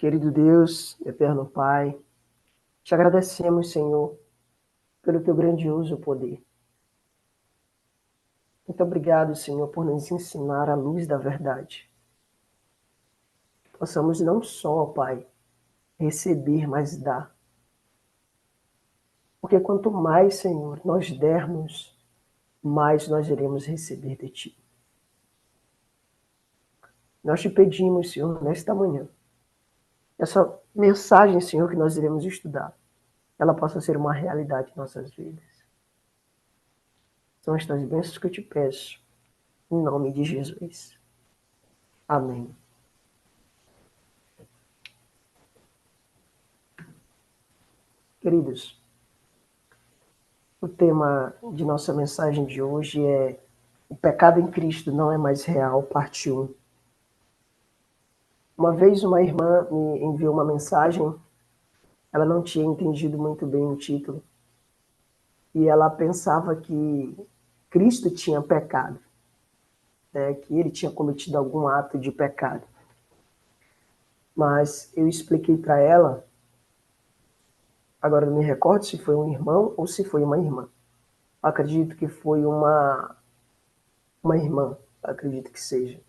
Querido Deus, eterno Pai, te agradecemos, Senhor, pelo teu grandioso poder. Muito obrigado, Senhor, por nos ensinar a luz da verdade. Possamos não só, Pai, receber, mas dar. Porque quanto mais, Senhor, nós dermos, mais nós iremos receber de Ti. Nós te pedimos, Senhor, nesta manhã, essa mensagem, Senhor, que nós iremos estudar, ela possa ser uma realidade em nossas vidas. São estas bênçãos que eu te peço, em nome de Jesus. Amém. Queridos, o tema de nossa mensagem de hoje é O Pecado em Cristo Não é Mais Real, parte 1. Uma vez uma irmã me enviou uma mensagem, ela não tinha entendido muito bem o título, e ela pensava que Cristo tinha pecado, né, que ele tinha cometido algum ato de pecado. Mas eu expliquei para ela, agora não me recordo se foi um irmão ou se foi uma irmã. Acredito que foi uma irmã, acredito que seja.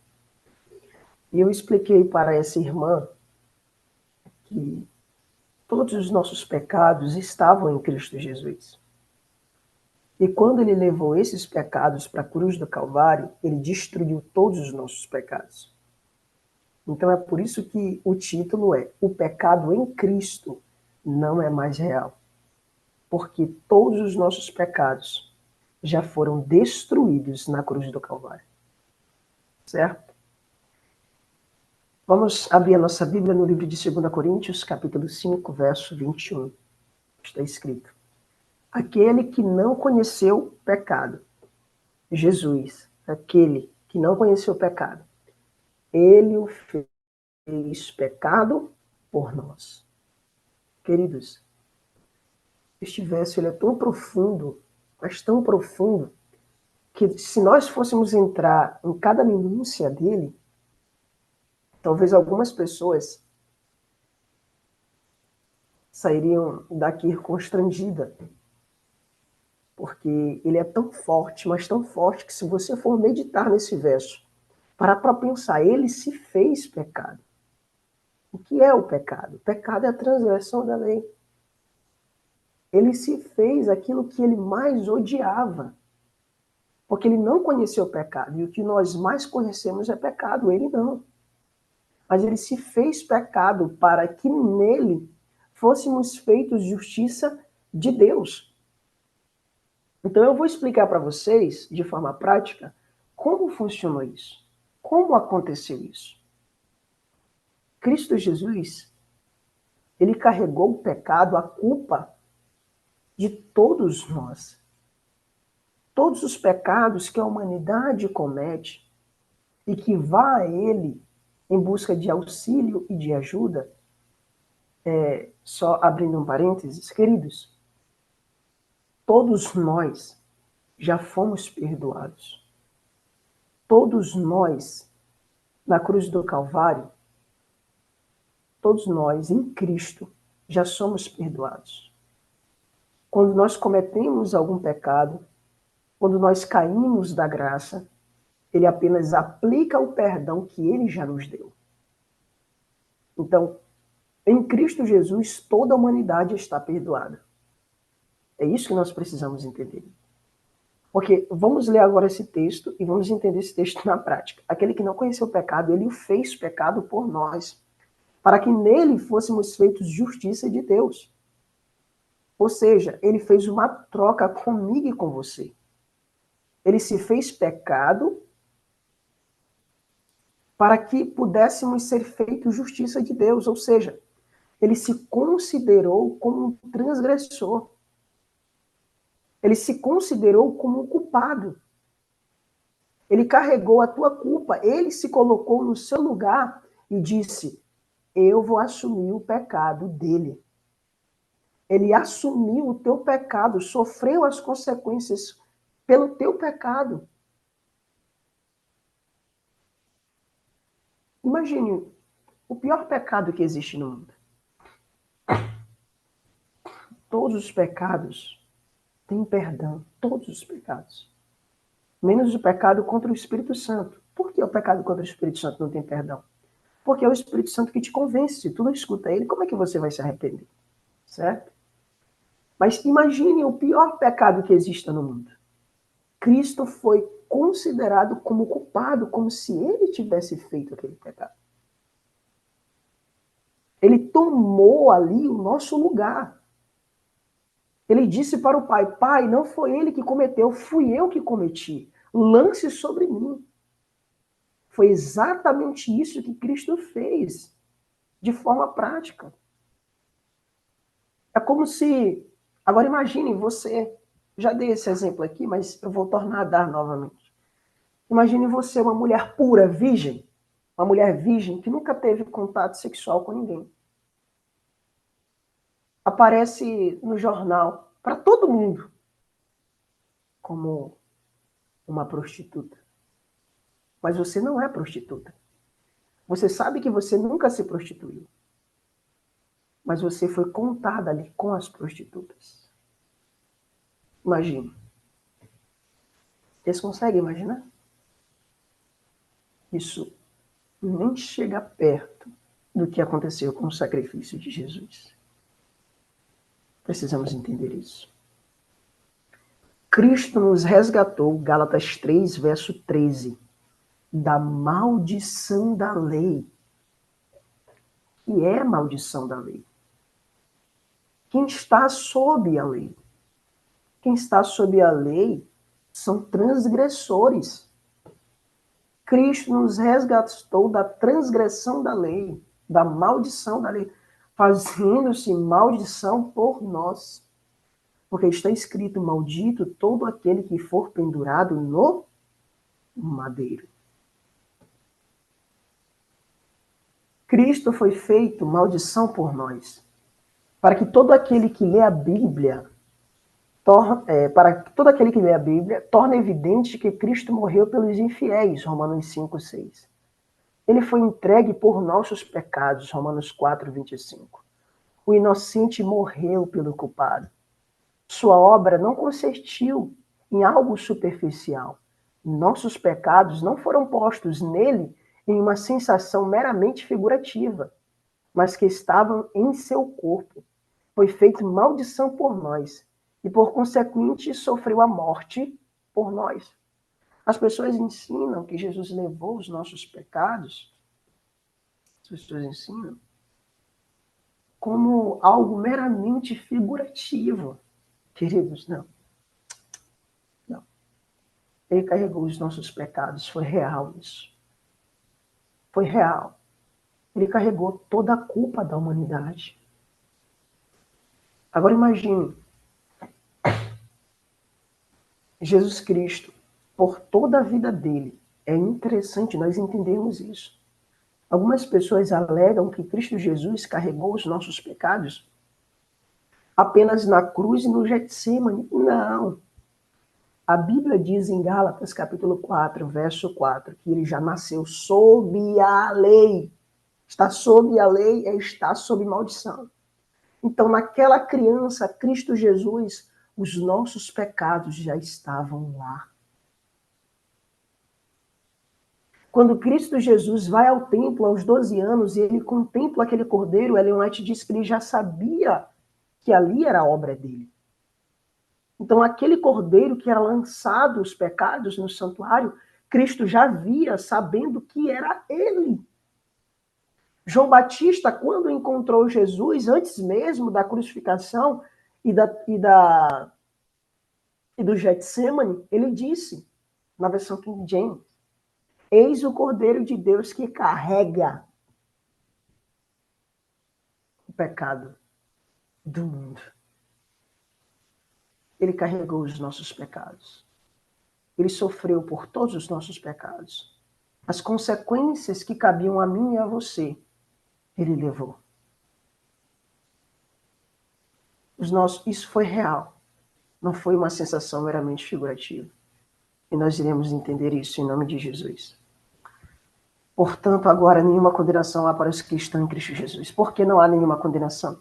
E eu expliquei para essa irmã que todos os nossos pecados estavam em Cristo Jesus. E quando ele levou esses pecados para a cruz do Calvário, ele destruiu todos os nossos pecados. Então é por isso que o título é O Pecado em Cristo Não é Mais Real. Porque todos os nossos pecados já foram destruídos na cruz do Calvário. Certo? Vamos abrir a nossa Bíblia no livro de 2 Coríntios, capítulo 5, verso 21. Está escrito: Aquele que não conheceu pecado, Jesus, aquele que não conheceu pecado, ele o fez pecado por nós. Queridos, este verso ele é tão profundo, mas tão profundo, que se nós fôssemos entrar em cada minúcia dele, talvez algumas pessoas sairiam daqui constrangidas, porque ele é tão forte, mas tão forte, que se você for meditar nesse verso, para pensar, ele se fez pecado. O que é o pecado? O pecado é a transgressão da lei. Ele se fez aquilo que ele mais odiava, porque ele não conheceu o pecado, e o que nós mais conhecemos é pecado, ele não. Mas ele se fez pecado para que nele fôssemos feitos justiça de Deus. Então eu vou explicar para vocês, de forma prática, como funcionou isso. Como aconteceu isso. Cristo Jesus, ele carregou o pecado, a culpa de todos nós. Todos os pecados que a humanidade comete e que vá a ele em busca de auxílio e de ajuda, só abrindo um parênteses, queridos, todos nós já fomos perdoados. Todos nós, na cruz do Calvário, todos nós, em Cristo, já somos perdoados. Quando nós cometemos algum pecado, quando nós caímos da graça, ele apenas aplica o perdão que ele já nos deu. Então, em Cristo Jesus, toda a humanidade está perdoada. É isso que nós precisamos entender. Porque vamos ler agora esse texto e vamos entender esse texto na prática. Aquele que não conheceu o pecado, ele o fez pecado por nós, para que nele fôssemos feitos justiça de Deus. Ou seja, ele fez uma troca comigo e com você. Ele se fez pecado para que pudéssemos ser feitos justiça de Deus. Ou seja, ele se considerou como um transgressor. Ele se considerou como um culpado. Ele carregou a tua culpa. Ele se colocou no seu lugar e disse: eu vou assumir o pecado dele. Ele assumiu o teu pecado, sofreu as consequências pelo teu pecado. Imagine, o pior pecado que existe no mundo. Todos os pecados têm perdão, todos os pecados. Menos o pecado contra o Espírito Santo. Por que o pecado contra o Espírito Santo não tem perdão? Porque é o Espírito Santo que te convence. Se tu não escuta ele, como é que você vai se arrepender? Certo? Mas imagine o pior pecado que exista no mundo. Cristo foi considerado como culpado, como se ele tivesse feito aquele pecado. Ele tomou ali o nosso lugar. Ele disse para o Pai, Pai, não foi ele que cometeu, fui eu que cometi. Lance sobre mim. Foi exatamente isso que Cristo fez, de forma prática. É como se... Agora imagine você... Já dei esse exemplo aqui, mas eu vou tornar a dar novamente. Imagine você, uma mulher pura, virgem. Uma mulher virgem que nunca teve contato sexual com ninguém. Aparece no jornal, para todo mundo, como uma prostituta. Mas você não é prostituta. Você sabe que você nunca se prostituiu. Mas você foi contada ali com as prostitutas. Imagine. Vocês conseguem imaginar? Isso nem chega perto do que aconteceu com o sacrifício de Jesus. Precisamos entender isso. Cristo nos resgatou, Gálatas 3, verso 13, da maldição da lei. Que é a maldição da lei? Quem está sob a lei? Quem está sob a lei são transgressores. Cristo nos resgatou da transgressão da lei, da maldição da lei, fazendo-se maldição por nós. Porque está escrito, maldito todo aquele que for pendurado no madeiro. Cristo foi feito maldição por nós, para que todo aquele que lê a Bíblia, torne evidente que Cristo morreu pelos infiéis, Romanos 5, 6. Ele foi entregue por nossos pecados, Romanos 4, 25. O inocente morreu pelo culpado. Sua obra não consistiu em algo superficial. Nossos pecados não foram postos nele em uma sensação meramente figurativa, mas que estavam em seu corpo. Foi feito maldição por nós e, por consequente, sofreu a morte por nós. As pessoas ensinam que Jesus levou os nossos pecados, as pessoas ensinam, como algo meramente figurativo. Queridos, não. Não. Ele carregou os nossos pecados, foi real isso. Foi real. Ele carregou toda a culpa da humanidade. Agora imagine, Jesus Cristo, por toda a vida dele, é interessante nós entendermos isso. Algumas pessoas alegam que Cristo Jesus carregou os nossos pecados apenas na cruz e no Getsêmani. Não. A Bíblia diz em Gálatas, capítulo 4, verso 4, que ele já nasceu sob a lei. Estar sob a lei é estar sob maldição. Então, naquela criança, Cristo Jesus, os nossos pecados já estavam lá. Quando Cristo Jesus vai ao templo aos 12 anos e ele contempla aquele cordeiro, Ellen White diz que ele já sabia que ali era a obra dele. Então, aquele cordeiro que era lançado os pecados no santuário, Cristo já via, sabendo que era ele. João Batista, quando encontrou Jesus, antes mesmo da crucificação e do Getsêmani, ele disse, na versão King James, eis o Cordeiro de Deus que carrega o pecado do mundo. Ele carregou os nossos pecados. Ele sofreu por todos os nossos pecados. As consequências que cabiam a mim e a você, ele levou. Isso foi real. Não foi uma sensação meramente figurativa. E nós iremos entender isso em nome de Jesus. Portanto, agora nenhuma condenação há para os que estão em Cristo Jesus. Por que não há nenhuma condenação?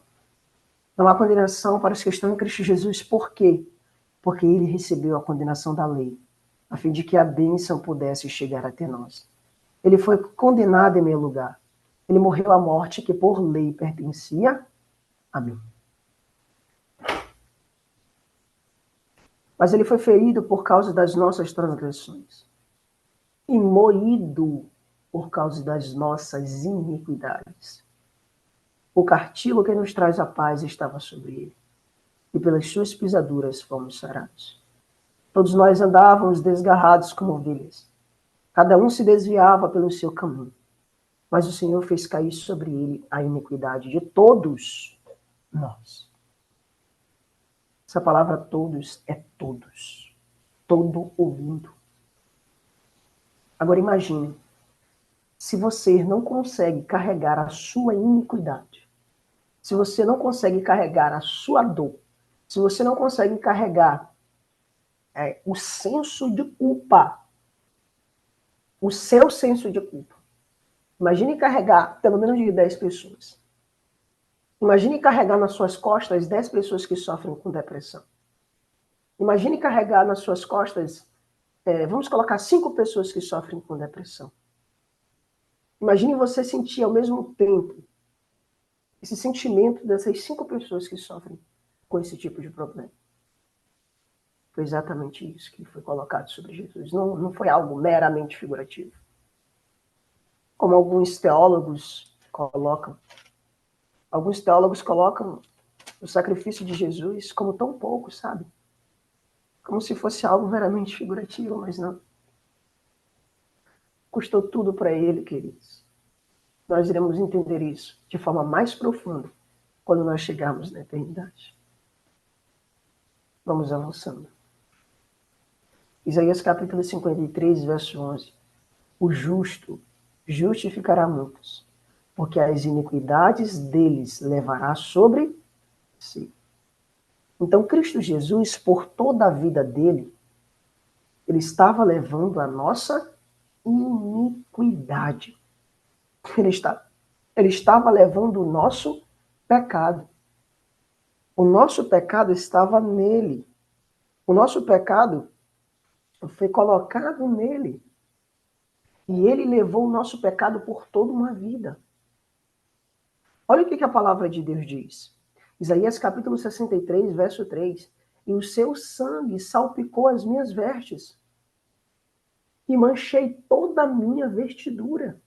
Não há condenação para os que estão em Cristo Jesus. Por quê? Porque ele recebeu a condenação da lei, a fim de que a bênção pudesse chegar até nós. Ele foi condenado em meu lugar. Ele morreu a morte que por lei pertencia a mim. Mas ele foi ferido por causa das nossas transgressões e moído por causa das nossas iniquidades. O castigo que nos traz a paz estava sobre ele, e pelas suas pisaduras fomos sarados. Todos nós andávamos desgarrados como ovelhas. Cada um se desviava pelo seu caminho. Mas o Senhor fez cair sobre ele a iniquidade de todos nós. Essa palavra todos é todos. Todo ouvindo. Agora imagine, se você não consegue carregar a sua iniquidade, se você não consegue carregar a sua dor, se você não consegue carregar o senso de culpa, o seu senso de culpa, imagine carregar pelo menos de 10 pessoas. Imagine carregar nas suas costas 10 pessoas que sofrem com depressão. Imagine carregar nas suas costas, vamos colocar 5 pessoas que sofrem com depressão. Imagine você sentir ao mesmo tempo esse sentimento dessas 5 pessoas que sofrem com esse tipo de problema. Foi exatamente isso que foi colocado sobre Jesus. Não foi algo meramente figurativo. Como alguns teólogos colocam. Alguns teólogos colocam o sacrifício de Jesus como tão pouco, sabe? Como se fosse algo meramente figurativo, mas não. Custou tudo para ele, queridos. Nós iremos entender isso de forma mais profunda quando nós chegarmos na eternidade. Vamos avançando. Isaías capítulo 53, verso 11. O justo justificará muitos, porque as iniquidades deles levará sobre si. Então, Cristo Jesus, por toda a vida dele, ele estava levando a nossa iniquidade. Ele estava levando o nosso pecado. O nosso pecado estava nele. O nosso pecado foi colocado nele. E ele levou o nosso pecado por toda uma vida. Olha o que a palavra de Deus diz. Isaías capítulo 63, verso 3. E o seu sangue salpicou as minhas vestes, e manchei toda a minha vestidura.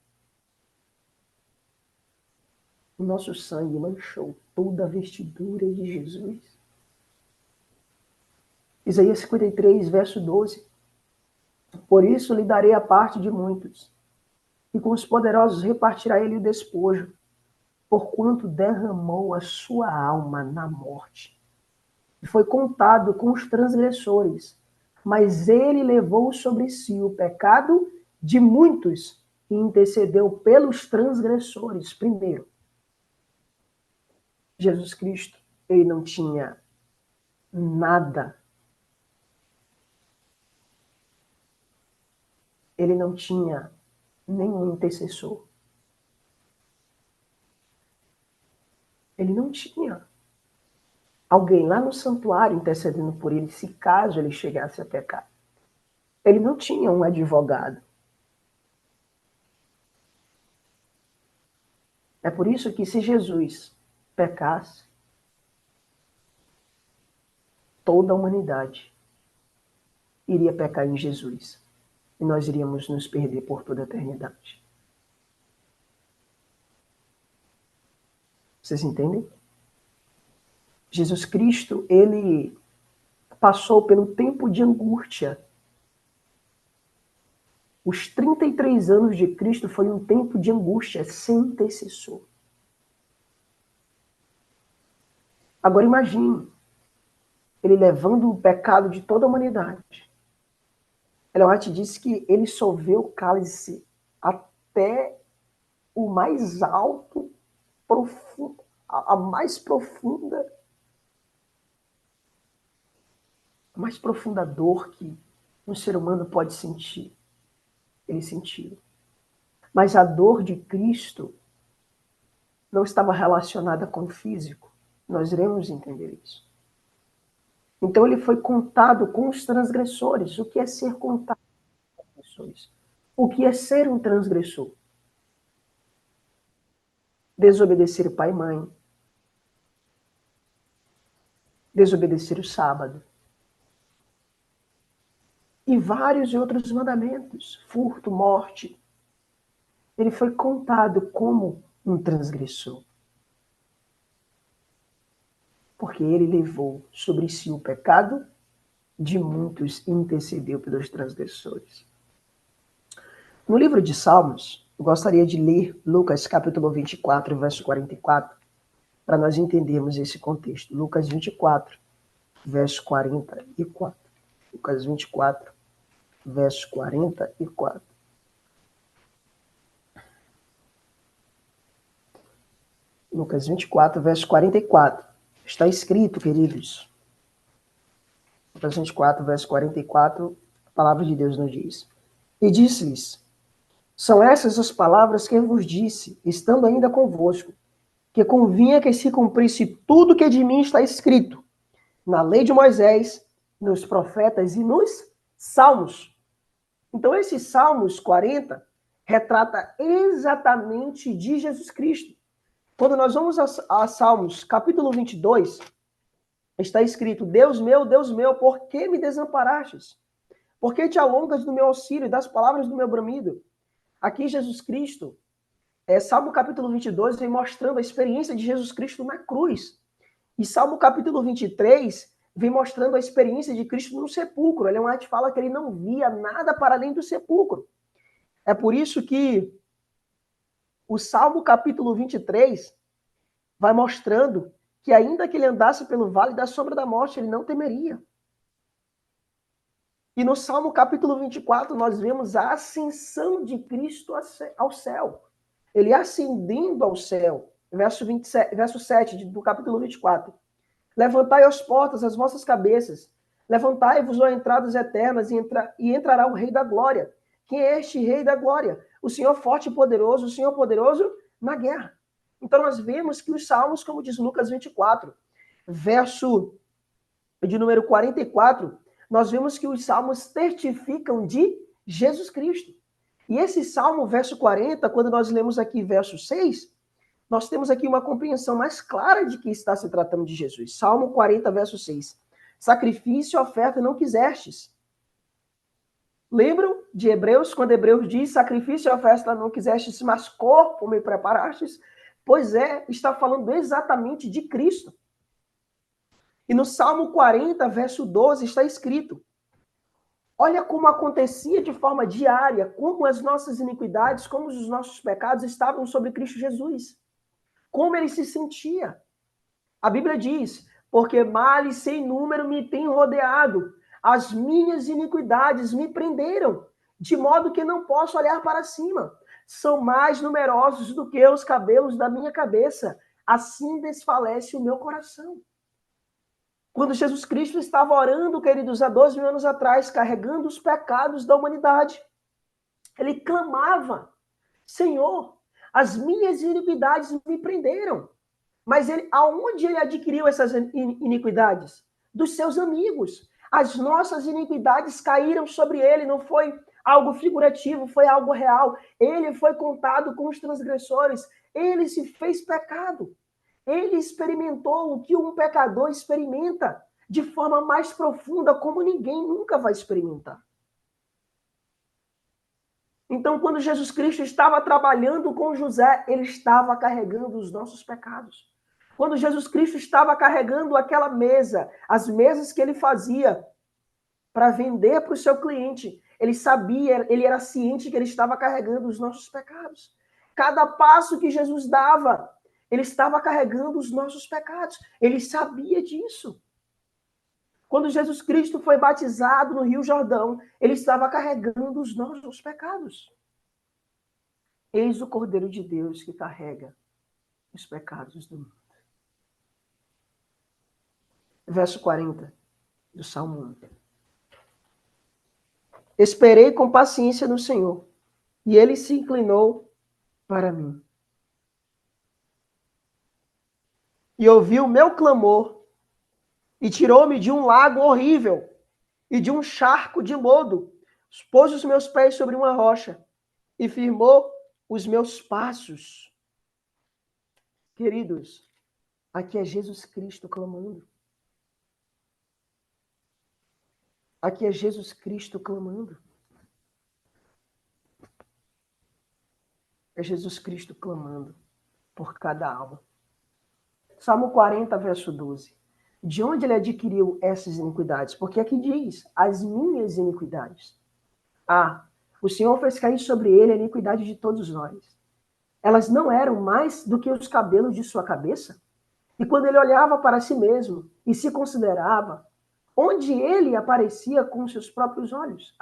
O nosso sangue manchou toda a vestidura de Jesus. Isaías 53, verso 12. Por isso lhe darei a parte de muitos, e com os poderosos repartirá ele o despojo, porquanto derramou a sua alma na morte. E foi contado com os transgressores, mas ele levou sobre si o pecado de muitos e intercedeu pelos transgressores. Primeiro, Jesus Cristo, ele não tinha nada. Ele não tinha nenhum intercessor. Ele não tinha alguém lá no santuário intercedendo por ele, se caso ele chegasse a pecar. Ele não tinha um advogado. É por isso que se Jesus pecasse, toda a humanidade iria pecar em Jesus. E nós iríamos nos perder por toda a eternidade. Vocês entendem? Jesus Cristo, ele passou pelo tempo de angústia. Os 33 anos de Cristo foi um tempo de angústia sem intercessor. Agora imagine, ele levando o pecado de toda a humanidade. Ellen White disse que ele solveu o cálice até o mais alto, profundo, a mais profunda dor que um ser humano pode sentir. Ele sentiu. Mas a dor de Cristo não estava relacionada com o físico. Nós iremos entender isso. Então ele foi contado com os transgressores. O que é ser contado com os transgressores? O que é ser um transgressor? Desobedecer o pai e mãe. Desobedecer o sábado. E vários outros mandamentos. Furto, morte. Ele foi contado como um transgressor. Porque ele levou sobre si o pecado de muitos e intercedeu pelos transgressores. No livro de Salmos, eu gostaria de ler Lucas capítulo 24, verso 44, para nós entendermos esse contexto. Lucas 24, verso 44. Lucas 24, verso 44. Lucas 24, verso 44. Está escrito, queridos. Lucas 24, verso 44, a palavra de Deus nos diz. E disse-lhes, são essas as palavras que eu vos disse, estando ainda convosco, que convinha que se cumprisse tudo que de mim está escrito, na lei de Moisés, nos profetas e nos salmos. Então, esse Salmos 40 retrata exatamente de Jesus Cristo. Quando nós vamos a Salmos, capítulo 22, está escrito, Deus meu, por que me desamparastes? Por que te alongas do meu auxílio, das palavras do meu bramido? Aqui, Jesus Cristo, Salmo capítulo 22 vem mostrando a experiência de Jesus Cristo na cruz. E Salmo capítulo 23 vem mostrando a experiência de Cristo no sepulcro. Ele fala que ele não via nada para além do sepulcro. É por isso que o Salmo capítulo 23 vai mostrando que ainda que ele andasse pelo vale da sombra da morte, ele não temeria. E no Salmo capítulo 24 nós vemos a ascensão de Cristo ao céu. Ele ascendendo ao céu. Verso 7 do capítulo 24. Levantai as portas, as vossas cabeças. Levantai-vos, ó entradas eternas, e entrará o Rei da Glória. Quem é este Rei da Glória? O Senhor forte e poderoso, o Senhor poderoso na guerra. Então nós vemos que os salmos, como diz Lucas 24, verso de número 44, nós vemos que os salmos testificam de Jesus Cristo. E esse salmo, verso 40, quando nós lemos aqui verso 6, nós temos aqui uma compreensão mais clara de que está se tratando de Jesus. Salmo 40, verso 6. Sacrifício e oferta não quisestes. Lembram de Hebreus, quando Hebreus diz, sacrifício e oferta não quisestes, mas corpo me preparastes? Pois está falando exatamente de Cristo. E no Salmo 40, verso 12, está escrito, olha como acontecia de forma diária, como as nossas iniquidades, como os nossos pecados estavam sobre Cristo Jesus. Como ele se sentia. A Bíblia diz, porque males sem número me têm rodeado, as minhas iniquidades me prenderam, de modo que não posso olhar para cima. São mais numerosos do que os cabelos da minha cabeça, assim desfalece o meu coração. Quando Jesus Cristo estava orando, queridos, há 12 anos atrás, carregando os pecados da humanidade, ele clamava, Senhor, as minhas iniquidades me prenderam. Mas aonde ele adquiriu essas iniquidades? Dos seus amigos. As nossas iniquidades caíram sobre ele, não foi algo figurativo, foi algo real. Ele foi contado com os transgressores, ele se fez pecado. Ele experimentou o que um pecador experimenta de forma mais profunda, como ninguém nunca vai experimentar. Então, quando Jesus Cristo estava trabalhando com José, ele estava carregando os nossos pecados. Quando Jesus Cristo estava carregando aquela mesa, as mesas que ele fazia para vender para o seu cliente, ele sabia, ele era ciente que ele estava carregando os nossos pecados. Cada passo que Jesus dava, ele estava carregando os nossos pecados. Ele sabia disso. Quando Jesus Cristo foi batizado no Rio Jordão, ele estava carregando os nossos pecados. Eis o Cordeiro de Deus que carrega os pecados do mundo. Verso 40 do Salmo 1. Esperei com paciência no Senhor, e ele se inclinou para mim. E ouviu o meu clamor, e tirou-me de um lago horrível, e de um charco de lodo, pôs os meus pés sobre uma rocha, e firmou os meus passos. Queridos, aqui é Jesus Cristo clamando. Aqui é Jesus Cristo clamando. É Jesus Cristo clamando por cada alma. Salmo 40, verso 12. De onde ele adquiriu essas iniquidades? Porque aqui diz, as minhas iniquidades. O Senhor fez cair sobre ele a iniquidade de todos nós. Elas não eram mais do que os cabelos de sua cabeça? E quando ele olhava para si mesmo e se considerava, onde ele aparecia com seus próprios olhos?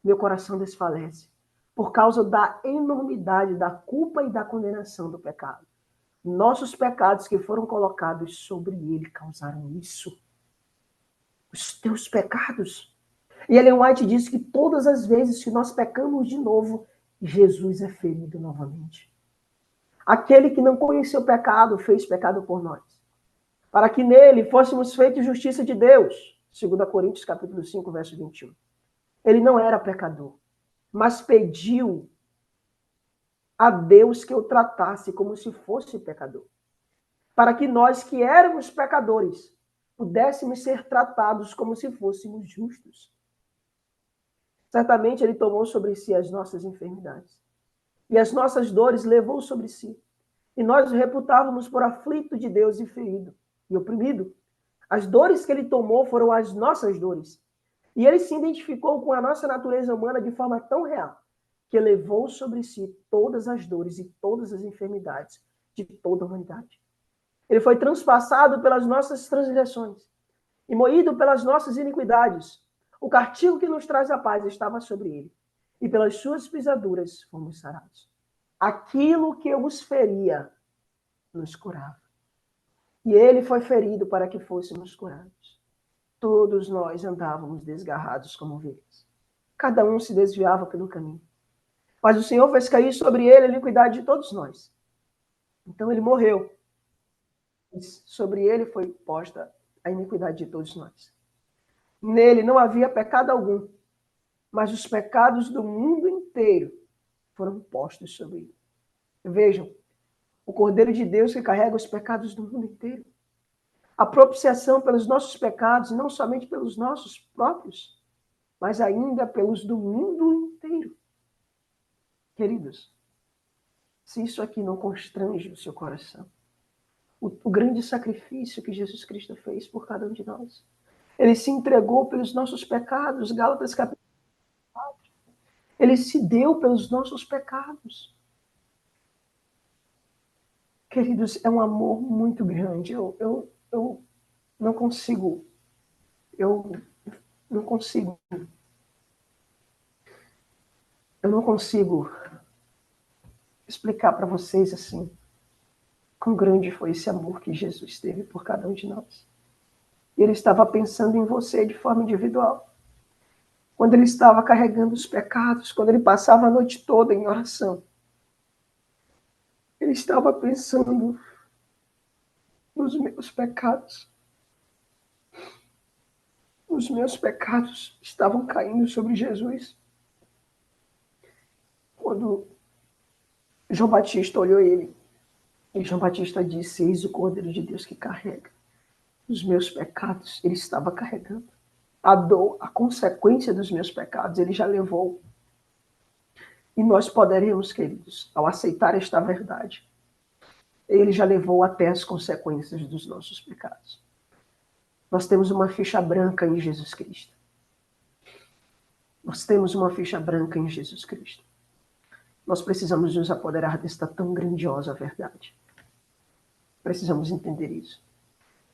Meu coração desfalece por causa da enormidade da culpa e da condenação do pecado. Nossos pecados que foram colocados sobre ele causaram isso. Os teus pecados. E Ellen White diz que todas as vezes que nós pecamos de novo, Jesus é ferido novamente. Aquele que não conheceu o pecado, fez pecado por nós. Para que nele fôssemos feitos justiça de Deus. 2 Coríntios capítulo 5, verso 21. Ele não era pecador, mas pediu a Deus que o tratasse como se fosse pecador. Para que nós que éramos pecadores, pudéssemos ser tratados como se fôssemos justos. Certamente ele tomou sobre si as nossas enfermidades. E as nossas dores levou sobre si. E nós o reputávamos por aflito de Deus e ferido e oprimido. As dores que ele tomou foram as nossas dores. E ele se identificou com a nossa natureza humana de forma tão real, que levou sobre si todas as dores e todas as enfermidades de toda a humanidade. Ele foi transpassado pelas nossas transgressões e moído pelas nossas iniquidades. O castigo que nos traz a paz estava sobre ele, e pelas suas pisaduras fomos sarados. Aquilo que os feria nos curava. E ele foi ferido para que fôssemos curados. Todos nós andávamos desgarrados como ovelhas. Cada um se desviava pelo caminho. Mas o Senhor fez cair sobre ele a iniquidade de todos nós. Então ele morreu. Sobre ele foi posta a iniquidade de todos nós. Nele não havia pecado algum, mas os pecados do mundo inteiro foram postos sobre ele. Vejam, o Cordeiro de Deus que carrega os pecados do mundo inteiro. A propiciação pelos nossos pecados, não somente pelos nossos próprios, mas ainda pelos do mundo inteiro. Queridos, se isso aqui não constrange o seu coração, o grande sacrifício que Jesus Cristo fez por cada um de nós. Ele se entregou pelos nossos pecados, Gálatas capítulo 4. Ele se deu pelos nossos pecados. Queridos, é um amor muito grande. Eu não consigo. Eu não consigo explicar para vocês assim quão grande foi esse amor que Jesus teve por cada um de nós. E ele estava pensando em você de forma individual. Quando ele estava carregando os pecados, quando ele passava a noite toda em oração, ele estava pensando nos meus pecados. Os meus pecados estavam caindo sobre Jesus. Quando João Batista olhou ele, e João Batista disse: eis o Cordeiro de Deus que carrega os meus pecados. Ele estava carregando a dor, a consequência dos meus pecados, ele já levou. E nós poderemos, queridos, ao aceitar esta verdade, ele já levou até as consequências dos nossos pecados. Nós temos uma ficha branca em Jesus Cristo. Nós temos uma ficha branca em Jesus Cristo. Nós precisamos nos apoderar desta tão grandiosa verdade. Precisamos entender isso.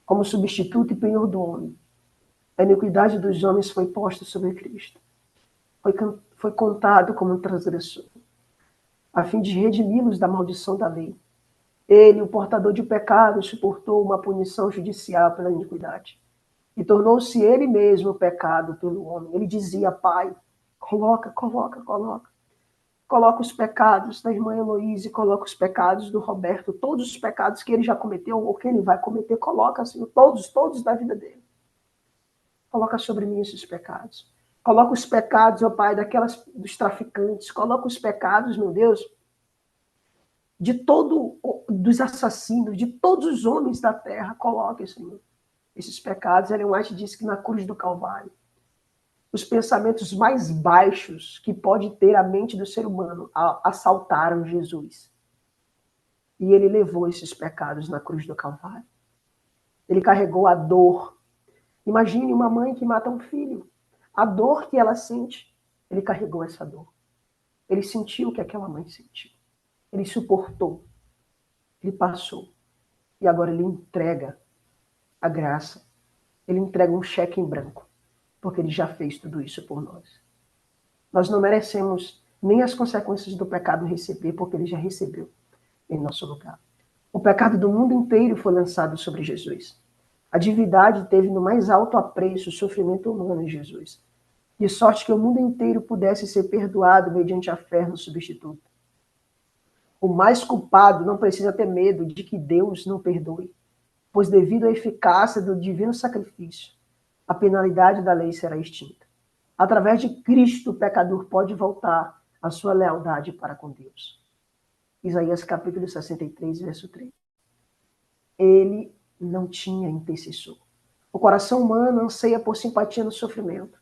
Como substituto e penhor do homem, a iniquidade dos homens foi posta sobre Cristo. Foi contado como um transgressor, a fim de redimi-los da maldição da lei. Ele, o portador de pecado, suportou uma punição judicial pela iniquidade. E tornou-se ele mesmo o pecado pelo homem. Ele dizia: Pai, coloca. coloca os pecados da irmã Heloíse, coloca os pecados do Roberto, todos os pecados que ele já cometeu ou que ele vai cometer, coloca, Senhor, todos da vida dele. Coloca sobre mim esses pecados. Coloca os pecados, ó Pai, dos traficantes. Coloca os pecados, meu Deus, dos assassinos, de todos os homens da terra. Coloca, Senhor, esses pecados. Ellen White disse que na cruz do Calvário, os pensamentos mais baixos que pode ter a mente do ser humano assaltaram Jesus. E ele levou esses pecados na cruz do Calvário. Ele carregou a dor. Imagine uma mãe que mata um filho. A dor que ela sente, ele carregou essa dor. Ele sentiu o que aquela mãe sentiu. Ele suportou. Ele passou. E agora ele entrega a graça. Ele entrega um cheque em branco. Porque ele já fez tudo isso por nós. Nós não merecemos nem as consequências do pecado receber, porque ele já recebeu em nosso lugar. O pecado do mundo inteiro foi lançado sobre Jesus. A divindade teve no mais alto apreço o sofrimento humano em Jesus, de sorte que o mundo inteiro pudesse ser perdoado mediante a fé no substituto. O mais culpado não precisa ter medo de que Deus não perdoe, pois devido à eficácia do divino sacrifício, a penalidade da lei será extinta. Através de Cristo, o pecador pode voltar à sua lealdade para com Deus. Isaías capítulo 63, verso 3. Ele não tinha intercessor. O coração humano anseia por simpatia no sofrimento.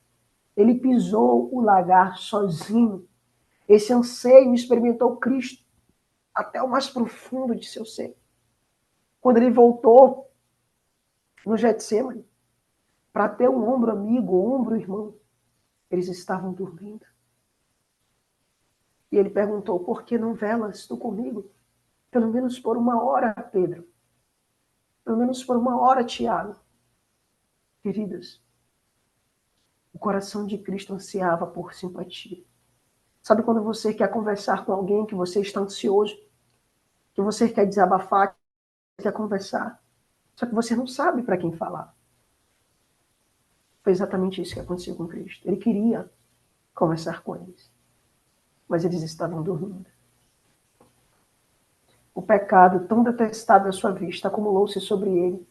Ele pisou o lagar sozinho. Esse anseio experimentou Cristo até o mais profundo de seu ser. Quando ele voltou no Getsemane para ter um ombro amigo, um ombro irmão, eles estavam dormindo. E ele perguntou, por que não velas tu comigo? Pelo menos por uma hora, Pedro. Pelo menos por uma hora, Tiago. Queridas, o coração de Cristo ansiava por simpatia. Sabe quando você quer conversar com alguém que você está ansioso, que você quer desabafar, quer conversar, só que você não sabe para quem falar. Foi exatamente isso que aconteceu com Cristo. Ele queria conversar com eles, mas eles estavam dormindo. O pecado, tão detestável à sua vista, acumulou-se sobre ele,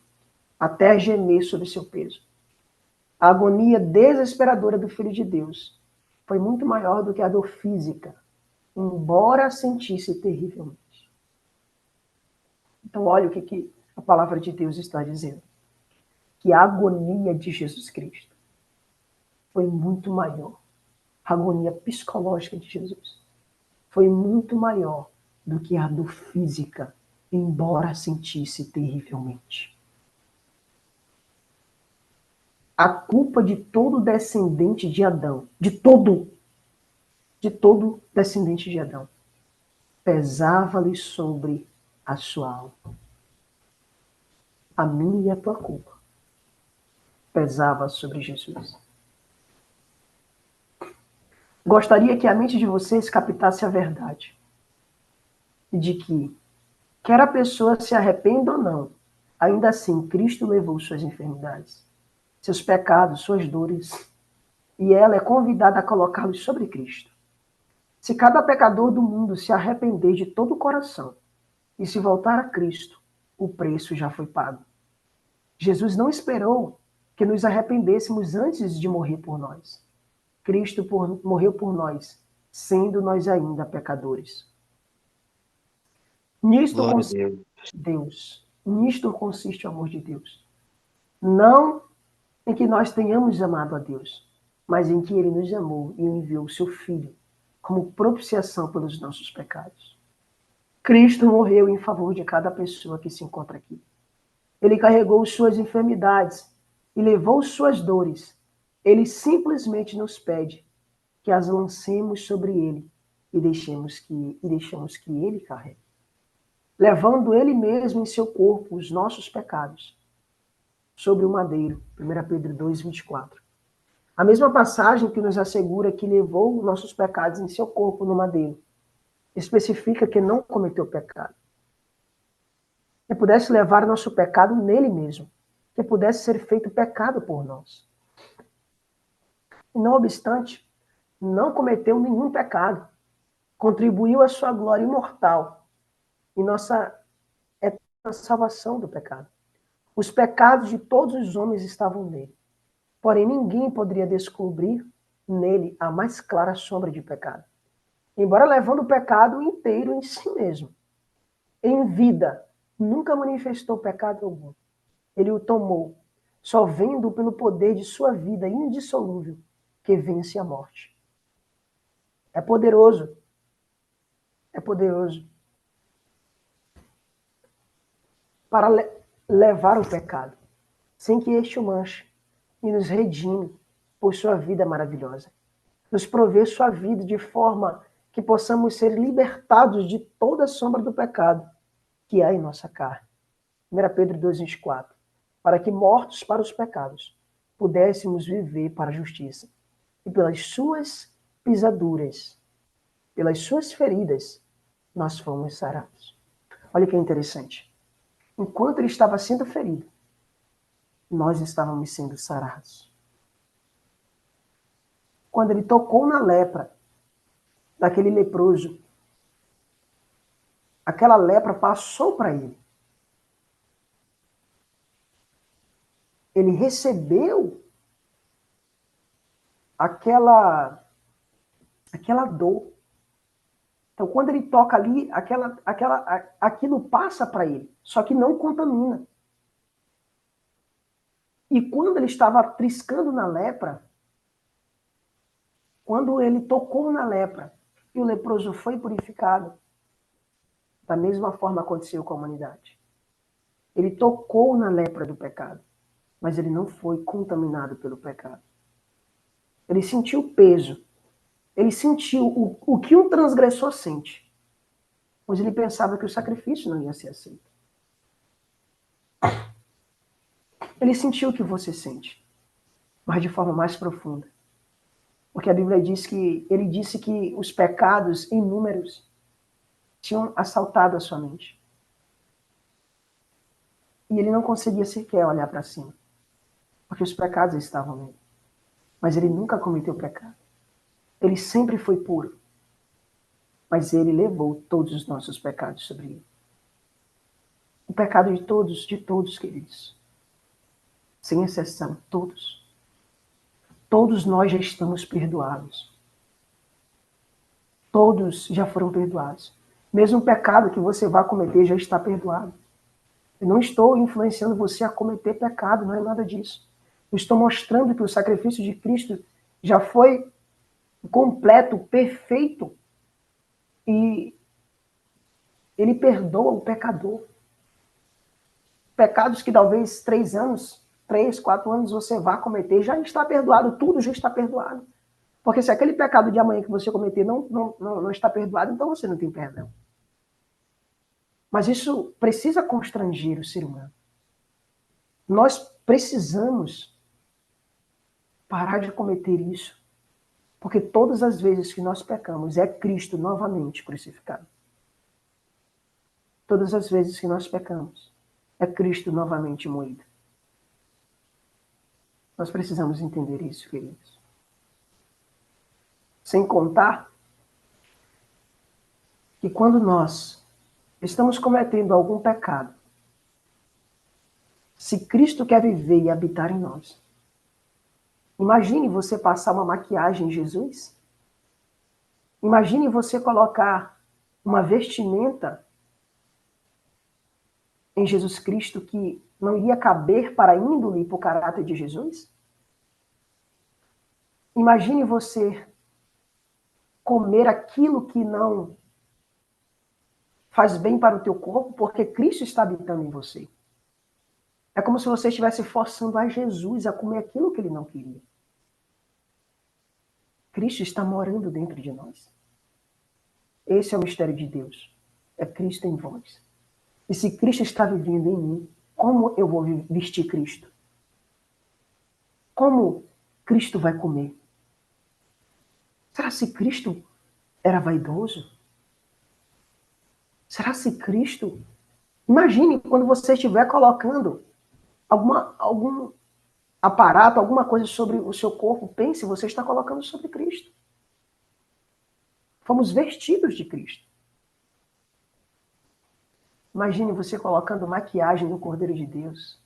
até gemer sob seu peso. A agonia desesperadora do Filho de Deus foi muito maior do que a dor física, embora sentisse terrivelmente. Então, olha o que a palavra de Deus está dizendo. Que a agonia de Jesus Cristo foi muito maior. A agonia psicológica de Jesus foi muito maior do que a dor física, embora sentisse terrivelmente. A culpa de todo descendente de Adão, de todo descendente de Adão, pesava-lhe sobre a sua alma. A minha e a tua culpa pesava sobre Jesus. Gostaria que a mente de vocês captasse a verdade de que, quer a pessoa se arrependa ou não, ainda assim Cristo levou suas enfermidades, seus pecados, suas dores, e ela é convidada a colocá-los sobre Cristo. Se cada pecador do mundo se arrepender de todo o coração e se voltar a Cristo, o preço já foi pago. Jesus não esperou que nos arrependêssemos antes de morrer por nós. Cristo morreu por nós, sendo nós ainda pecadores. Nisto Glória a consiste Deus. Deus. Nisto consiste o amor de Deus. Não em que nós tenhamos amado a Deus, mas em que Ele nos amou e enviou o seu Filho como propiciação pelos nossos pecados. Cristo morreu em favor de cada pessoa que se encontra aqui. Ele carregou suas enfermidades e levou suas dores. Ele simplesmente nos pede que as lancemos sobre Ele e deixemos que Ele carregue. Levando Ele mesmo em seu corpo os nossos pecados sobre o madeiro. 1 Pedro 2, 24. A mesma passagem que nos assegura que levou nossos pecados em seu corpo no madeiro especifica que não cometeu pecado. Que pudesse levar nosso pecado nele mesmo. Que pudesse ser feito pecado por nós. E não obstante, não cometeu nenhum pecado. contribuiu a sua glória imortal e nossa eterna salvação do pecado. Os pecados de todos os homens estavam nele. Porém, ninguém poderia descobrir nele a mais clara sombra de pecado. Embora levando o pecado inteiro em si mesmo. Em vida, nunca manifestou pecado algum. Ele o tomou, só vendo pelo poder de sua vida indissolúvel, que vence a morte. É poderoso. É poderoso. Para levar o pecado, sem que este o manche, e nos redime por sua vida maravilhosa. Nos prover sua vida de forma que possamos ser libertados de toda a sombra do pecado que há em nossa carne. 1 Pedro 2,24. Para que, mortos para os pecados, pudéssemos viver para a justiça. E pelas suas pisaduras, pelas suas feridas, nós fomos sarados. Olha que interessante. Enquanto ele estava sendo ferido, nós estávamos sendo sarados. Quando ele tocou na lepra daquele leproso, aquela lepra passou para ele. Ele recebeu aquela dor. Então, quando ele toca ali, aquilo passa para ele, só que não contamina. E quando ele estava triscando na lepra, quando ele tocou na lepra e o leproso foi purificado, da mesma forma aconteceu com a humanidade. Ele tocou na lepra do pecado, mas ele não foi contaminado pelo pecado. Ele sentiu o peso. Ele sentiu o que um transgressor sente. Pois ele pensava que o sacrifício não ia ser aceito. Ele sentiu o que você sente, mas de forma mais profunda. Porque a Bíblia diz que ele disse que os pecados inúmeros tinham assaltado a sua mente. E ele não conseguia sequer olhar para cima, porque os pecados estavam nele. Mas ele nunca cometeu pecado. Ele sempre foi puro. Mas ele levou todos os nossos pecados sobre ele. O pecado de todos, queridos. Sem exceção, todos. Todos nós já estamos perdoados. Todos já foram perdoados. Mesmo o pecado que você vai cometer já está perdoado. Eu não estou influenciando você a cometer pecado, não é nada disso. Eu estou mostrando que o sacrifício de Cristo já foi completo, perfeito. E ele perdoa o pecador. Pecados que talvez 3 anos, 3, 4 anos você vá cometer, já está perdoado, tudo já está perdoado. Porque se aquele pecado de amanhã que você cometer não está perdoado, então você não tem perdão. Mas isso precisa constranger o ser humano. Nós precisamos parar de cometer isso. Porque todas as vezes que nós pecamos, é Cristo novamente crucificado. Todas as vezes que nós pecamos, é Cristo novamente moído. Nós precisamos entender isso, queridos. Sem contar que quando nós estamos cometendo algum pecado, se Cristo quer viver e habitar em nós, imagine você passar uma maquiagem em Jesus. Imagine você colocar uma vestimenta em Jesus Cristo que não iria caber para a índole e para o caráter de Jesus. Imagine você comer aquilo que não faz bem para o teu corpo, porque Cristo está habitando em você. É como se você estivesse forçando a Jesus a comer aquilo que ele não queria. Cristo está morando dentro de nós. Esse é o mistério de Deus. É Cristo em vós. E se Cristo está vivendo em mim, como eu vou vestir Cristo? Como Cristo vai comer? Será se Cristo era vaidoso? Será se Cristo... Imagine quando você estiver colocando algum aparato, alguma coisa sobre o seu corpo, pense, você está colocando sobre Cristo. Fomos vestidos de Cristo. Imagine você colocando maquiagem no Cordeiro de Deus.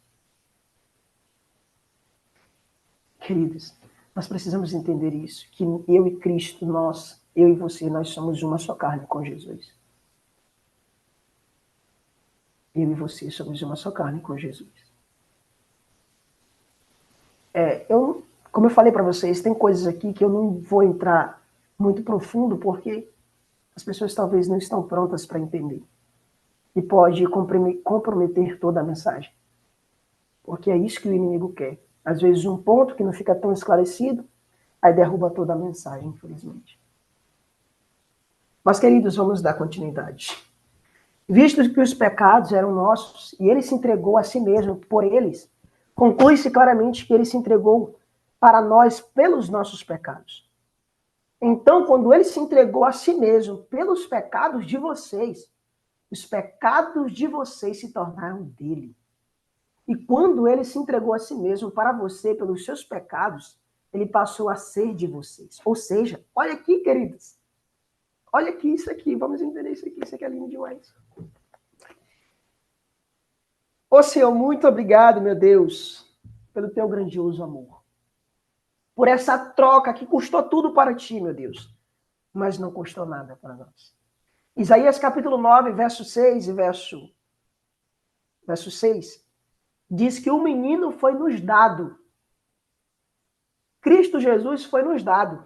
Queridos, nós precisamos entender isso, que eu e Cristo, eu e você, nós somos uma só carne com Jesus. Eu e você somos uma só carne com Jesus. Como eu falei para vocês, tem coisas aqui que eu não vou entrar muito profundo, porque as pessoas talvez não estão prontas para entender. E pode comprometer toda a mensagem. Porque é isso que o inimigo quer. Às vezes um ponto que não fica tão esclarecido, aí derruba toda a mensagem, infelizmente. Mas, queridos, vamos dar continuidade. Visto que os pecados eram nossos, e ele se entregou a si mesmo por eles, conclui-se claramente que ele se entregou para nós pelos nossos pecados. Então, quando ele se entregou a si mesmo pelos pecados de vocês, os pecados de vocês se tornaram dele. E quando ele se entregou a si mesmo para você pelos seus pecados, ele passou a ser de vocês. Ou seja, olha aqui, queridos. Olha aqui, isso aqui. Vamos entender isso aqui é lindo demais. Ô Senhor, muito obrigado, meu Deus, pelo teu grandioso amor. Por essa troca que custou tudo para ti, meu Deus, mas não custou nada para nós. Isaías capítulo 9, verso 6 e verso 6, diz que o menino foi nos dado. Cristo Jesus foi nos dado.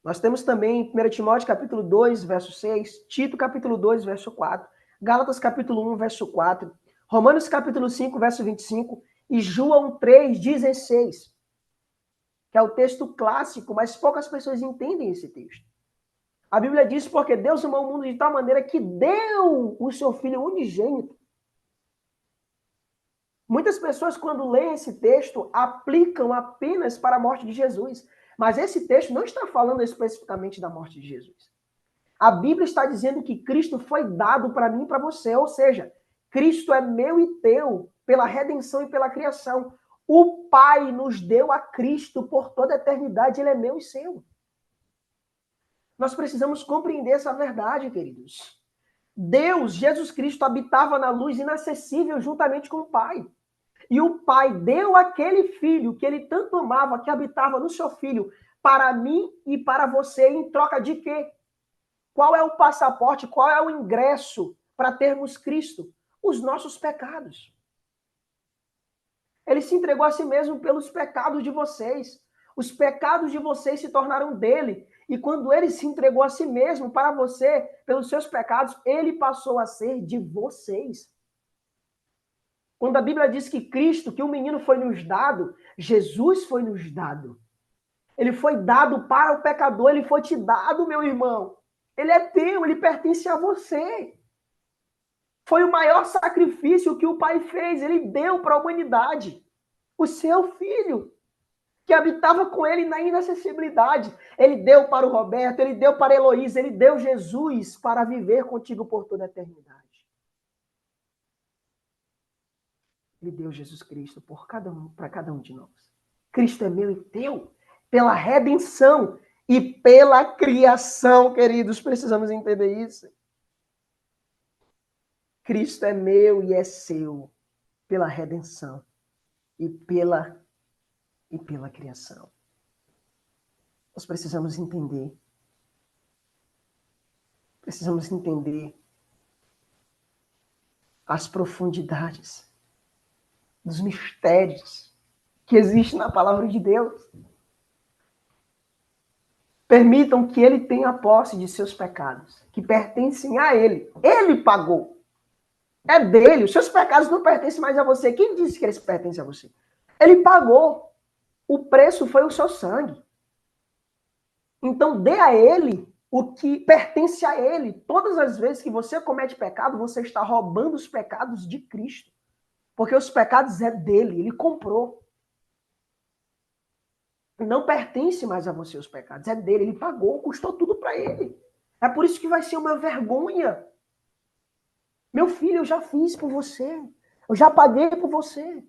Nós temos também 1 Timóteo capítulo 2, verso 6, Tito capítulo 2, verso 4, Gálatas capítulo 1, verso 4, Romanos capítulo 5, verso 25 e João 3, 16, que é o texto clássico, mas poucas pessoas entendem esse texto. A Bíblia diz porque Deus amou o mundo de tal maneira que deu o seu Filho unigênito. Muitas pessoas, quando leem esse texto, aplicam apenas para a morte de Jesus. Mas esse texto não está falando especificamente da morte de Jesus. A Bíblia está dizendo que Cristo foi dado para mim e para você. Ou seja, Cristo é meu e teu pela redenção e pela criação. O Pai nos deu a Cristo por toda a eternidade. Ele é meu e seu. Nós precisamos compreender essa verdade, queridos. Deus, Jesus Cristo, habitava na luz inacessível juntamente com o Pai. E o Pai deu aquele Filho que ele tanto amava, que habitava no seu Filho, para mim e para você, em troca de quê? Qual é o passaporte, qual é o ingresso para termos Cristo? Os nossos pecados. Ele se entregou a si mesmo pelos pecados de vocês. Os pecados de vocês se tornaram dele. E quando ele se entregou a si mesmo para você, pelos seus pecados, ele passou a ser de vocês. Quando a Bíblia diz que Cristo, que o menino foi nos dado, Jesus foi nos dado. Ele foi dado para o pecador, ele foi te dado, meu irmão. Ele é teu, ele pertence a você. Foi o maior sacrifício que o Pai fez, ele deu para a humanidade. O seu filho, que habitava com ele na inacessibilidade. Ele deu para o Roberto, ele deu para a Heloísa, ele deu Jesus para viver contigo por toda a eternidade. Ele deu Jesus Cristo para cada um de nós. Cristo é meu e teu, pela redenção e pela criação, queridos. Precisamos entender isso. Cristo é meu e é seu, pela redenção e pela criação. Nós precisamos entender. Precisamos entender as profundidades dos mistérios que existem na palavra de Deus. Permitam que ele tenha posse de seus pecados, que pertencem a ele. Ele pagou. É dele. Os seus pecados não pertencem mais a você. Quem disse que eles pertencem a você? Ele pagou. O preço foi o seu sangue. Então, dê a ele o que pertence a ele. Todas as vezes que você comete pecado, você está roubando os pecados de Cristo. Porque os pecados é dele, ele comprou. Não pertence mais a você os pecados, é dele, ele pagou, custou tudo para ele. É por isso que vai ser uma vergonha. Meu filho, eu já fiz por você. Eu já paguei por você.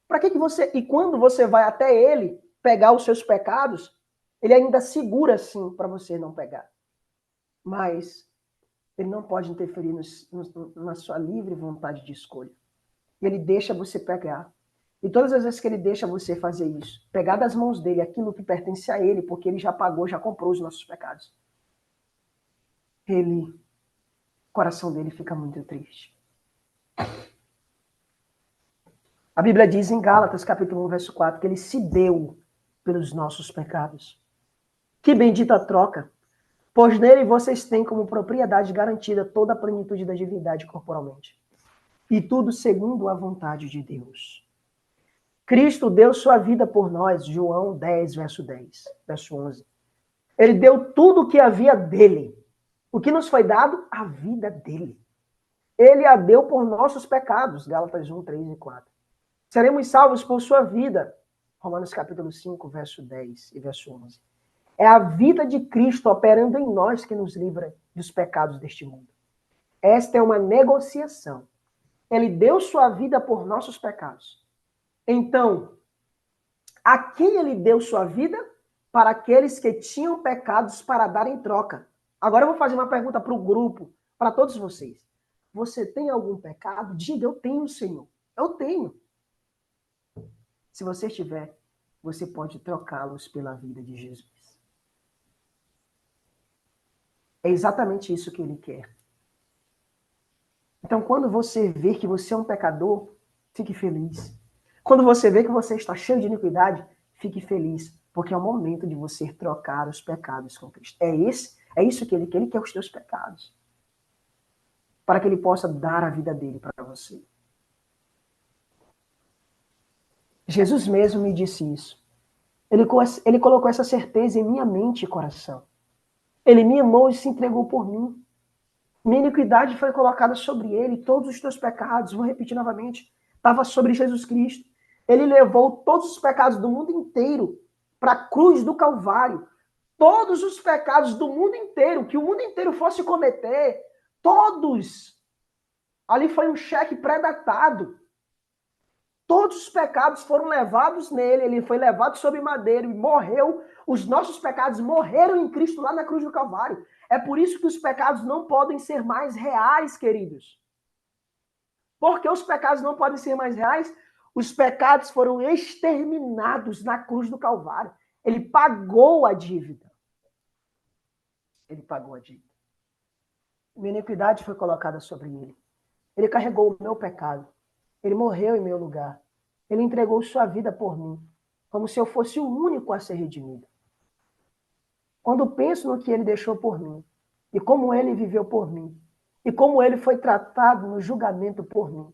Para que você... E quando você vai até ele pegar os seus pecados, Ele ainda segura, sim, para você não pegar. Mas ele não pode interferir na sua livre vontade de escolha. Ele deixa você pegar. E todas as vezes que ele deixa você fazer isso, pegar das mãos dele aquilo que pertence a ele, porque ele já pagou, já comprou os nossos pecados, o coração dele fica muito triste. A Bíblia diz em Gálatas, capítulo 1, verso 4, que ele se deu pelos nossos pecados. Que bendita troca! Pois nele vocês têm como propriedade garantida toda a plenitude da divindade corporalmente. E tudo segundo a vontade de Deus. Cristo deu sua vida por nós, João 10, verso 10, verso 11. Ele deu tudo o que havia dele. O que nos foi dado? A vida dele. Ele a deu por nossos pecados, Gálatas 1, 3 e 4. Seremos salvos por sua vida, Romanos capítulo 5, verso 10 e verso 11. É a vida de Cristo operando em nós que nos livra dos pecados deste mundo. Esta é uma negociação. Ele deu sua vida por nossos pecados. Então, a quem ele deu sua vida? Para aqueles que tinham pecados para dar em troca. Agora eu vou fazer uma pergunta para o grupo, para todos vocês. Você tem algum pecado? Diga, eu tenho, Senhor. Eu tenho. Se você tiver, você pode trocá-los pela vida de Jesus. É exatamente isso que ele quer. Então, quando você vê que você é um pecador, fique feliz. Quando você vê que você está cheio de iniquidade, fique feliz, porque é o momento de você trocar os pecados com Cristo. É isso que ele quer. Ele quer os teus pecados, para que ele possa dar a vida dele para você. Jesus mesmo me disse isso. Ele colocou essa certeza em minha mente e coração. Ele me amou e se entregou por mim. Minha iniquidade foi colocada sobre ele, todos os teus pecados, vou repetir novamente, estava sobre Jesus Cristo. Ele levou todos os pecados do mundo inteiro para a cruz do Calvário. Todos os pecados do mundo inteiro, que o mundo inteiro fosse cometer, todos. Ali foi um cheque pré-datado. Todos os pecados foram levados nele, ele foi levado sobre madeiro e morreu. Os nossos pecados morreram em Cristo lá na cruz do Calvário. É por isso que os pecados não podem ser mais reais, queridos. Porque os pecados não podem ser mais reais? Os pecados foram exterminados na cruz do Calvário. Ele pagou a dívida. Ele pagou a dívida. Minha iniquidade foi colocada sobre ele. Ele carregou o meu pecado. Ele morreu em meu lugar. Ele entregou sua vida por mim, como se eu fosse o único a ser redimido. Quando penso no que ele deixou por mim, e como ele viveu por mim, e como ele foi tratado no julgamento por mim,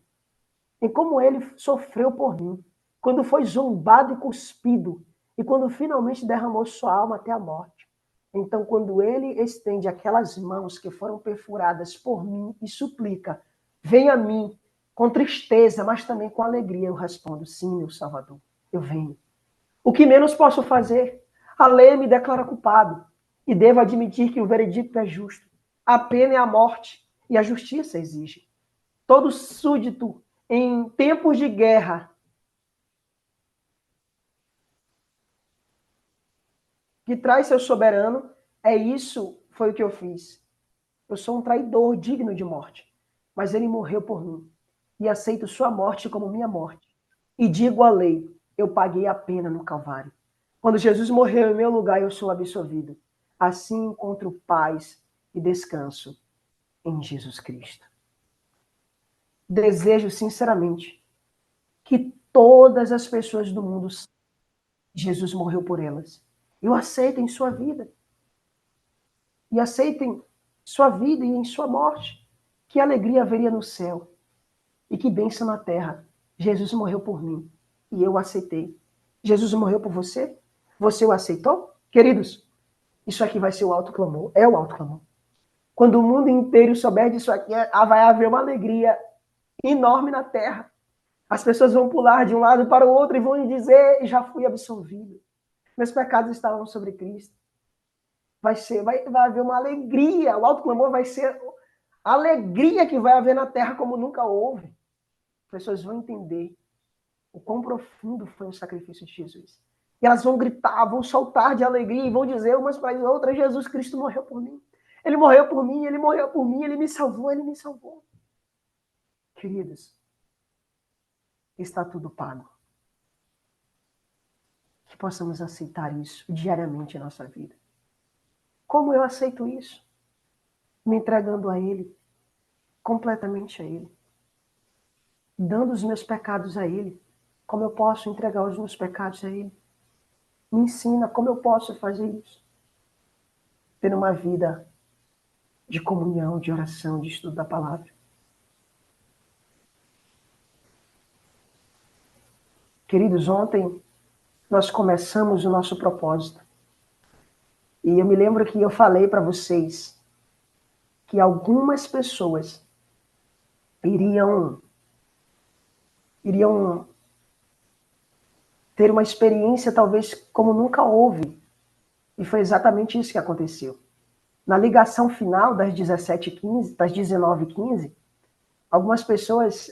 e como ele sofreu por mim, quando foi zombado e cuspido, e quando finalmente derramou sua alma até a morte. Então, quando ele estende aquelas mãos que foram perfuradas por mim e suplica, venha a mim, com tristeza, mas também com alegria, eu respondo, sim, meu Salvador, eu venho. O que menos posso fazer? A lei me declara culpado e devo admitir que o veredicto é justo. A pena é a morte e a justiça exige. Todo súdito em tempos de guerra que traz seu soberano, foi o que eu fiz. Eu sou um traidor digno de morte, mas ele morreu por mim e aceito sua morte como minha morte. E digo à lei, eu paguei a pena no Calvário. Quando Jesus morreu em meu lugar, eu sou absolvido. Assim encontro paz e descanso em Jesus Cristo. Desejo sinceramente que todas as pessoas do mundo saibam que Jesus morreu por elas. E o aceitem em sua vida. E aceitem sua vida e em sua morte. Que alegria haveria no céu. E que bênção na terra. Jesus morreu por mim. E eu aceitei. Jesus morreu por você? Você o aceitou? Queridos, isso aqui vai ser o alto clamor. É o alto clamor. Quando o mundo inteiro souber disso aqui, vai haver uma alegria enorme na terra. As pessoas vão pular de um lado para o outro e vão dizer, já fui absolvido. Meus pecados estavam sobre Cristo. Vai haver uma alegria. O alto clamor vai ser a alegria que vai haver na terra como nunca houve. As pessoas vão entender o quão profundo foi o sacrifício de Jesus. E elas vão gritar, vão saltar de alegria e vão dizer umas para as outras: Jesus Cristo morreu por mim. Ele morreu por mim, ele morreu por mim, ele me salvou, ele me salvou. Queridos, está tudo pago. Que possamos aceitar isso diariamente em nossa vida. Como eu aceito isso? Me entregando a Ele, completamente a Ele. Dando os meus pecados a Ele. Como eu posso entregar os meus pecados a Ele? Me ensina como eu posso fazer isso. Tendo uma vida de comunhão, de oração, de estudo da palavra. Queridos, ontem nós começamos o nosso propósito. E eu me lembro que eu falei para vocês que algumas pessoas iriam ter uma experiência talvez como nunca houve. E foi exatamente isso que aconteceu. Na ligação final das 17h15, das 19h15, algumas pessoas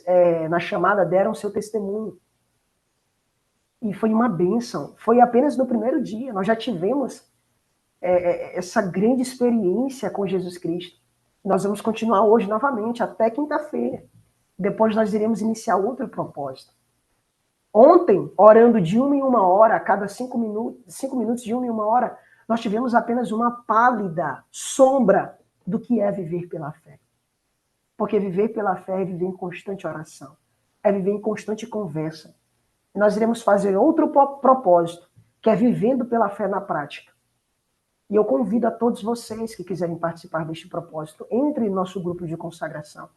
na chamada deram seu testemunho. E foi uma bênção. Foi apenas no primeiro dia. Nós já tivemos essa grande experiência com Jesus Cristo. Nós vamos continuar hoje novamente, até quinta-feira. Depois nós iremos iniciar outro propósito. Ontem, orando de 1 em 1 hora, a cada 5 minutos de 1 em 1 hora, nós tivemos apenas uma pálida sombra do que é viver pela fé. Porque viver pela fé é viver em constante oração, é viver em constante conversa. E nós iremos fazer outro propósito, que é vivendo pela fé na prática. E eu convido a todos vocês que quiserem participar deste propósito, entre em nosso grupo de consagração.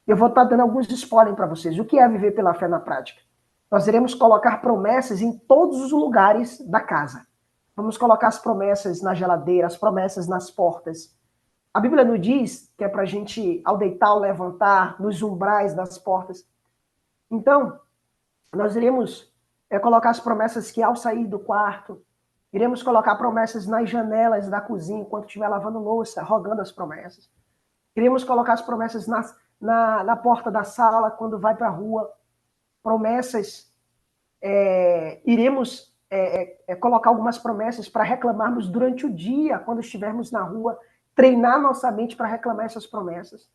Eu vou estar dando alguns spoilers para vocês. O que é viver pela fé na prática? Nós iremos colocar promessas em todos os lugares da casa. Vamos colocar as promessas na geladeira, as promessas nas portas. A Bíblia nos diz que é para a gente, ao deitar, ao levantar, nos umbrais das portas. Então, nós iremos colocar as promessas que ao sair do quarto, iremos colocar promessas nas janelas da cozinha, enquanto estiver lavando louça, rogando as promessas. Iremos colocar as promessas na porta da sala, quando vai para a rua. Promessas, iremos colocar algumas promessas para reclamarmos durante o dia, quando estivermos na rua, treinar nossa mente para reclamar essas promessas.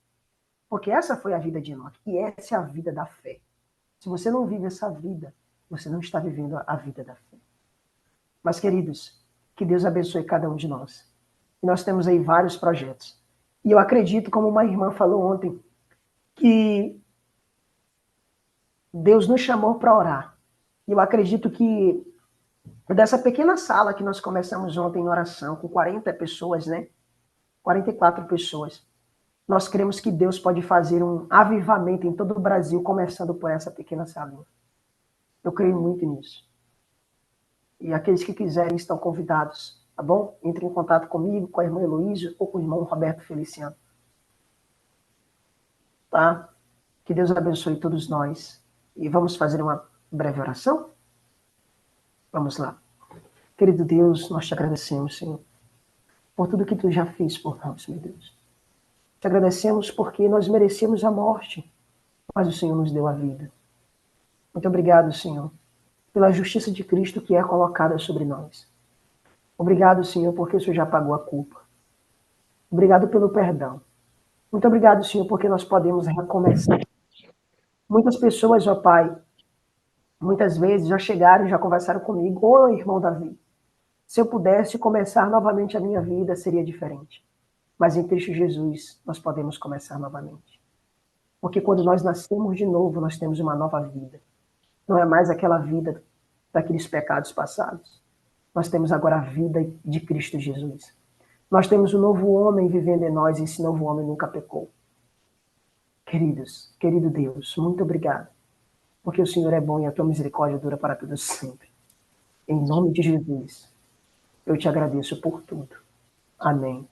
Porque essa foi a vida de Enoque, e essa é a vida da fé. Se você não vive essa vida, você não está vivendo a vida da fé. Mas, queridos, que Deus abençoe cada um de nós. E nós temos aí vários projetos. E eu acredito, como uma irmã falou ontem, que Deus nos chamou para orar. E eu acredito que dessa pequena sala que nós começamos ontem em oração, com 40 pessoas, né? 44 pessoas. Nós cremos que Deus pode fazer um avivamento em todo o Brasil, começando por essa pequena salinha. Eu creio muito nisso. E aqueles que quiserem estão convidados, tá bom? Entre em contato comigo, com a irmã Heloísa ou com o irmão Roberto Feliciano. Tá? Que Deus abençoe todos nós. E vamos fazer uma breve oração? Vamos lá. Querido Deus, nós te agradecemos, Senhor, por tudo que tu já fez por nós, meu Deus. Te agradecemos porque nós merecíamos a morte, mas o Senhor nos deu a vida. Muito obrigado, Senhor, pela justiça de Cristo que é colocada sobre nós. Obrigado, Senhor, porque o Senhor já pagou a culpa. Obrigado pelo perdão. Muito obrigado, Senhor, porque nós podemos recomeçar. Muitas pessoas, ó Pai, muitas vezes já chegaram, já conversaram comigo: ô irmão Davi, se eu pudesse começar novamente a minha vida, seria diferente. Mas em Cristo Jesus, nós podemos começar novamente. Porque quando nós nascemos de novo, nós temos uma nova vida. Não é mais aquela vida daqueles pecados passados. Nós temos agora a vida de Cristo Jesus. Nós temos um novo homem vivendo em nós, e esse novo homem nunca pecou. Queridos, querido Deus, muito obrigado. Porque o Senhor é bom e a tua misericórdia dura para todos sempre. Em nome de Jesus, eu te agradeço por tudo. Amém.